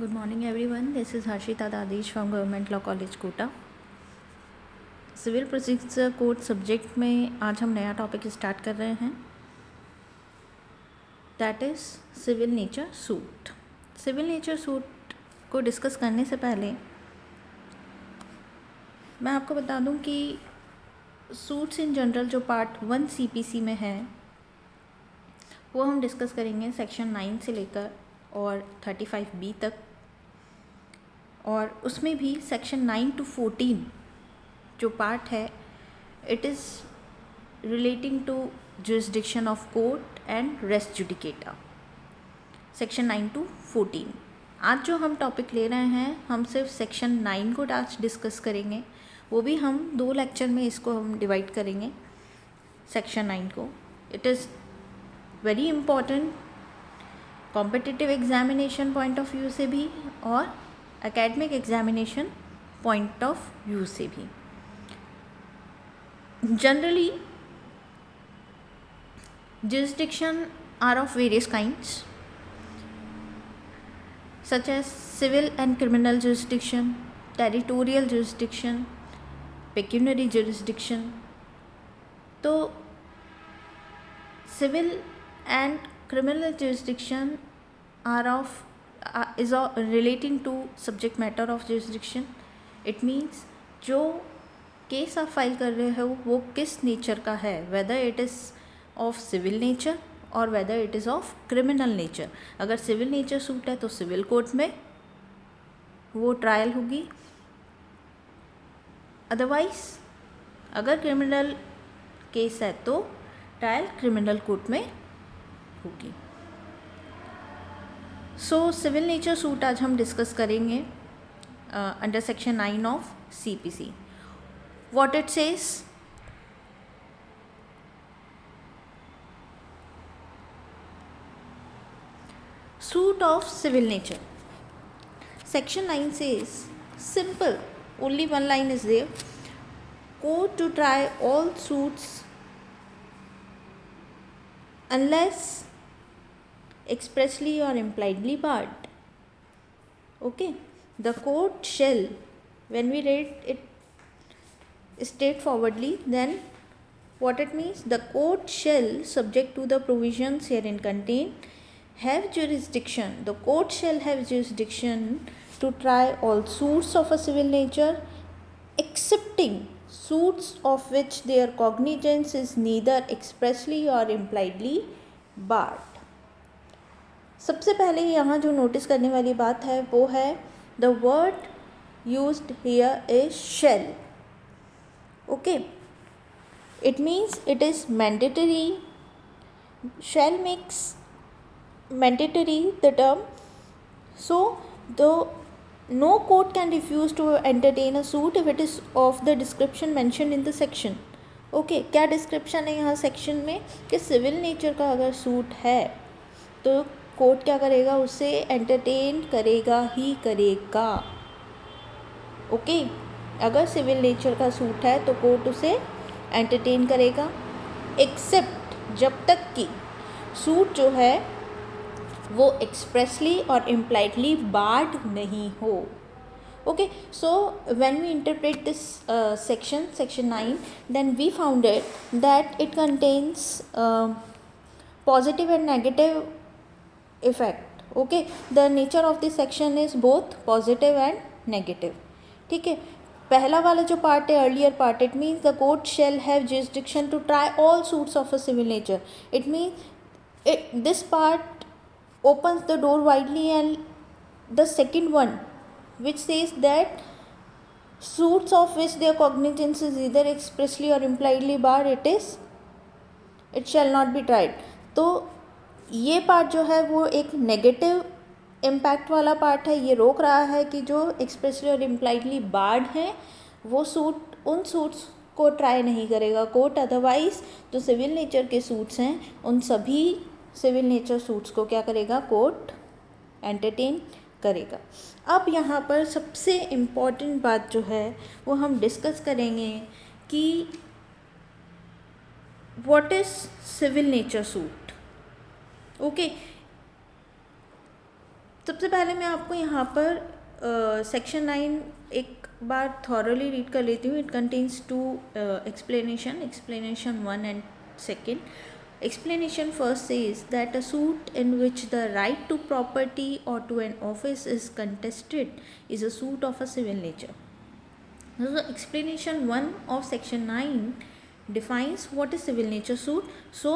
Good morning everyone. This is Harshita Dadish from Government Law College Kota. Civil procedure code subject में आज हम नया topic start कर रहे हैं, that is civil nature suit. Civil nature suit को discuss करने से पहले मैं आपको बता दूं कि सूट्स इन जनरल जो पार्ट 1 CPC में है वो हम डिस्कस करेंगे सेक्शन 9 से लेकर और 35B तक, और उसमें भी सेक्शन 9 to 14 जो पार्ट है it is relating to jurisdiction of court and res judicata. Section 9 to 14 आज जो हम टॉपिक ले रहे हैं हम सिर्फ सेक्शन 9 को आज डिस्कस करेंगे, वो भी हम 2 लेक्चर में इसको हम डिवाइड करेंगे सेक्शन 9 को. It is very important competitive examination point of view से भी और academic examination point of view से भी. Generally jurisdiction are of various kinds such as civil and criminal jurisdiction, territorial jurisdiction, pecuniary jurisdiction. तो civil and criminal jurisdiction is relating to subject matter of jurisdiction. It means जो case आप file कर रहे हो वो किस nature का है, whether it is of civil nature और whether it is of criminal nature. अगर सिविल नेचर सूट है तो सिविल कोर्ट में वो ट्रायल होगी, अदरवाइज अगर क्रिमिनल केस है तो ट्रायल क्रिमिनल कोर्ट में होगी. सो सिविल नेचर सूट आज हम डिस्कस करेंगे under section 9 of CPC. What it says, suit of civil nature. Section 9 says simple, only one line is there, court to try all suits unless expressly or impliedly barred. Okay, the court shall, when we read it straightforwardly, then what it means, the court shall, subject to the provisions herein contained, have jurisdiction, the court shall have jurisdiction to try all suits of a civil nature excepting suits of which their cognizance is neither expressly or impliedly barred. सबसे पहले यहाँ जो notice करने वाली बात है वो है the word used here is shall. Okay, it means it is mandatory. Shall makes mandatory the term, so the no court can refuse to entertain a suit if it is of the description mentioned in the section. Okay, क्या description है यहाँ section में कि civil nature का अगर suit है तो court क्या करेगा, उसे एंटरटेन करेगा ही करेगा. ओके, अगर सिविल नेचर का सूट है तो कोर्ट उसे एंटरटेन करेगा, एक्सेप्ट जब तक कि सूट जो है वो एक्सप्रेसली और इम्प्लाइडली बार्ड नहीं हो. Okay, so when we interpret this section 9, then we found it that it contains positive and negative effect. Okay, the nature of this section is both positive and negative. ठीक है, पहला वाला जो part है earlier part, it means the court shall have jurisdiction to try all suits of a civil nature. It means this part opens the door widely, and the second one which says that suits of which their cognizance is either expressly or impliedly barred, it shall not be tried. तो ये part जो है वो एक negative impact वाला part है. ये रोक रहा है कि जो एक्सप्रेसली और इम्प्लाइडली बार्ड हैं वो सूट उन सूट्स को ट्राई नहीं करेगा कोर्ट. अदरवाइज जो सिविल नेचर के सूट्स हैं उन सभी सिविल नेचर सूट्स को क्या करेगा, कोर्ट एंटरटेन करेगा. अब यहाँ पर सबसे इम्पॉर्टेंट बात जो है वो हम डिस्कस करेंगे कि what is civil nature suit. Okay, सबसे पहले मैं आपको यहाँ पर सेक्शन 9 एक बार थॉरली रीड कर लेती हूँ. It contains 2 explanation 1 and 2. Explanation first says that a suit in which the right to property or to an office is contested is a suit of a civil nature. So explanation 1 of section 9 defines what is civil nature suit. So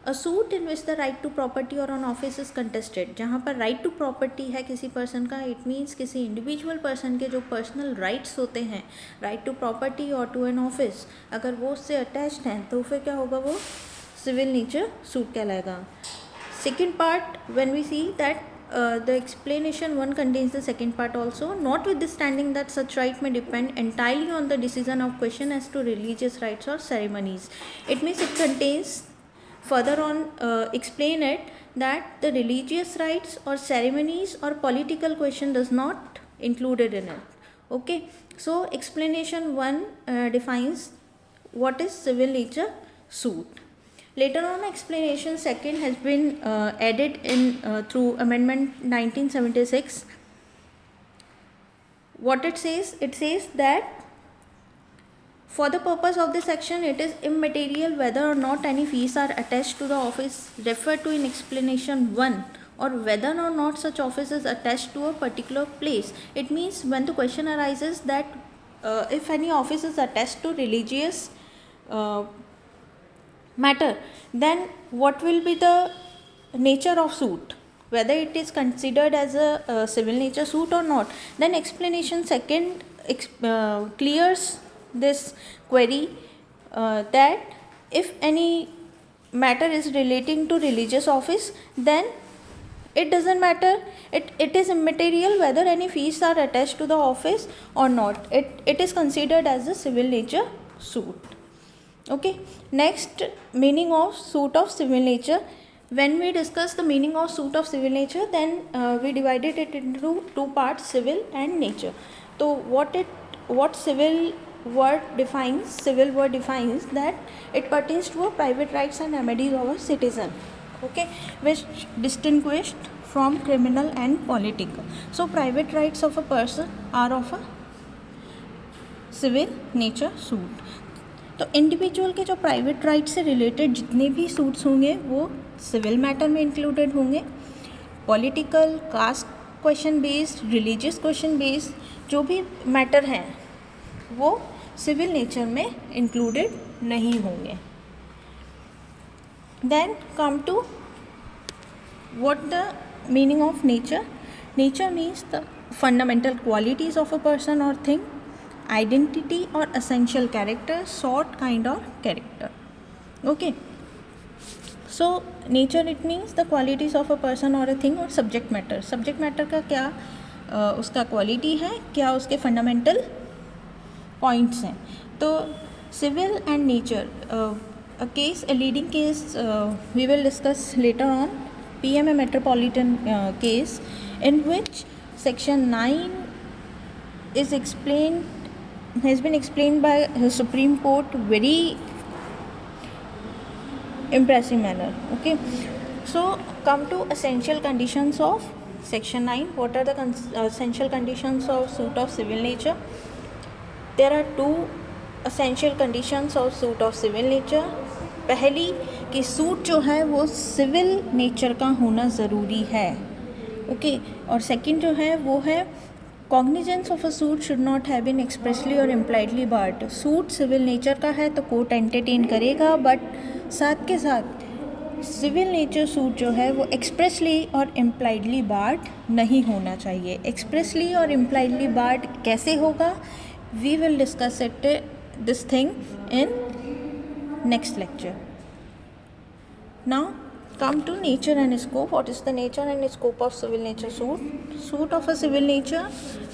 a suit in which the right to property or an office is contested, जहाँ पर right to property है किसी person का, it means किसी individual person के जो personal rights होते हैं, right to property or to an office, अगर वो उससे attached हैं तो फिर क्या होगा, वो civil nature suit कहलाएगा. Second part, when we see that the explanation 1 contains the second part also, notwithstanding that such right may depend entirely on the decision of question as to religious rites or ceremonies. It means it contains further on explain it that the religious rites or ceremonies or political question does not included in it. Okay, so explanation 1 defines what is civil nature suit. Later on, explanation 2 has been added in through amendment 1976. What it says that for the purpose of this section, it is immaterial whether or not any fees are attached to the office referred to in explanation 1, or whether or not such office is attached to a particular place. It means when the question arises that if any office is attached to religious matter, then what will be the nature of suit, whether it is considered as a civil nature suit or not. Then explanation 2 clears this query that if any matter is relating to religious office, then it doesn't matter, it is immaterial whether any fees are attached to the office or not. It is considered as a civil nature suit. Okay, next, meaning of suit of civil nature. When we discuss the meaning of suit of civil nature, then we divided it into 2 parts, civil and nature. So what civil word defines that it pertains to a private rights and remedies of a citizen, okay, which distinguished from criminal and political. So private rights of a person are of a civil nature suit. तो individual के जो private right से related जितने भी suits होंगे वो civil matter में included होंगे. Political, caste question based, religious question based जो भी मैटर हैं वो सिविल नेचर में इंक्लूडेड नहीं होंगे. Then come to what the meaning of nature. Nature means the fundamental qualities of a person और thing, identity or essential character, sort, kind or character. Okay, so nature it means the qualities of a person or a thing, or subject matter का क्या उसका quality है, क्या उसके fundamental points हैं. तो civil and nature, a leading case we will discuss later on, PMA Metropolitan case, in which section 9 has been explained by the Supreme Court very impressive manner. Okay, so come to essential conditions of section 9. What are the essential conditions of suit of civil nature? There are 2 essential conditions of suit of civil nature. पहली कि suit जो है वो civil nature का होना ज़रूरी है. Okay, और सेकंड जो है वो है cognizance of a suit should not have been expressly और impliedly barred. Suit civil nature का है तो कोर्ट एंटरटेन करेगा, बट साथ के साथ सिविल नेचर सूट जो है वो एक्सप्रेसली और इम्प्लाइडली बार्ड नहीं होना चाहिए. एक्सप्रेसली और इम्प्लाइडली बार्ड कैसे होगा, we will discuss it this thing in next lecture. Now come to nature and scope. What is the nature and scope of civil nature suit? Suit of a civil nature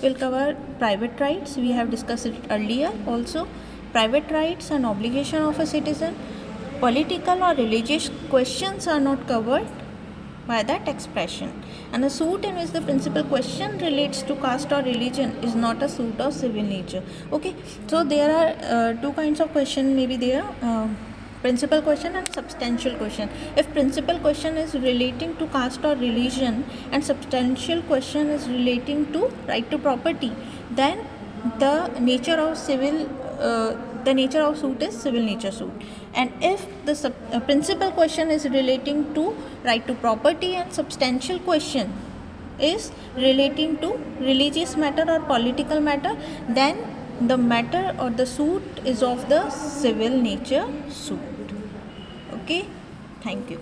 will cover private rights, we have discussed it earlier also, private rights and obligation of a citizen. Political or religious questions are not covered by that expression, and a suit in which the principal question relates to caste or religion is not a suit of civil nature. Okay, so there are 2 kinds of question may be there. principal question and substantial question. If principal question is relating to caste or religion and substantial question is relating to right to property, then the nature of suit is civil nature suit. And if the principal question is relating to right to property and substantial question is relating to religious matter or political matter, then the matter or the suit is of the civil nature suit. Okay, thank you.